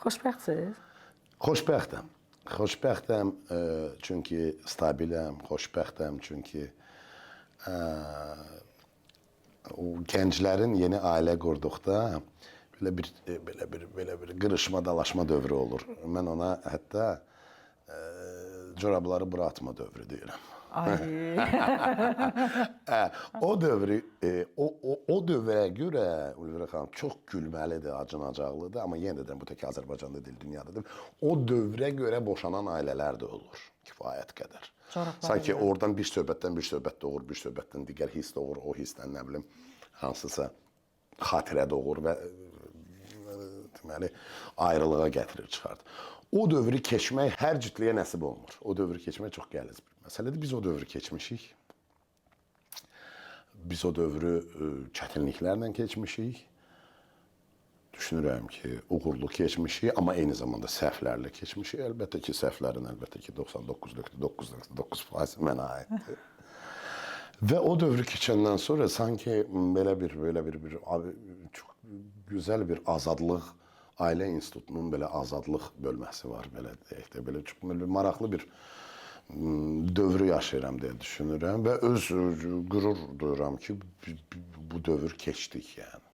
Xoşbəxtsiz? Xoşbəxtəm. Xoşbəxtəm çünki stabiləm, xoşbəxtəm çünki o gənclərin yeni ailə qurduqda belə bir qırışma, dalaşma dövrü olur. Mən ona hətta corabları bura atma dövrü deyirəm. Ay. O dövrü, o dövrə görə Ülvira xanım çox gülməlidir, acınacaqlıdır, amma yenə də bu tək Azərbaycanda deyil, dünyada deyil. O dövrə görə boşanan ailələr də olur kifayət qədər. Sanki oradan bir söhbətdən bir söhbət doğur, bir söhbətdən digər hiss doğur, o hissdən nə bilim hansısa xatirə doğur və deməli ayrılığa gətirir, çıxardır. O dövrü keçmək hər cütliyə nəsib olmur. O dövrü keçmək çox qəliz bir məsələdir. Biz o dövrü keçmişik. Biz o dövrü çətinliklərlə keçmişik. Düşünürəm ki, uğurlu keçmişik, amma eyni zamanda səhvlərlə keçmişik. Əlbəttə ki, səhvlərin 99.9% mənə aiddir. Və o dövrü keçəndən sonra sanki belə bir çox gözəl bir azadlıq, ailə institutunun belə azadlıq bölməsi var, belə deyək də, belə çox maraqlı bir dövrü yaşayıram deyə düşünürəm və öz qürur duyuram ki, bu dövr keçdik yəni.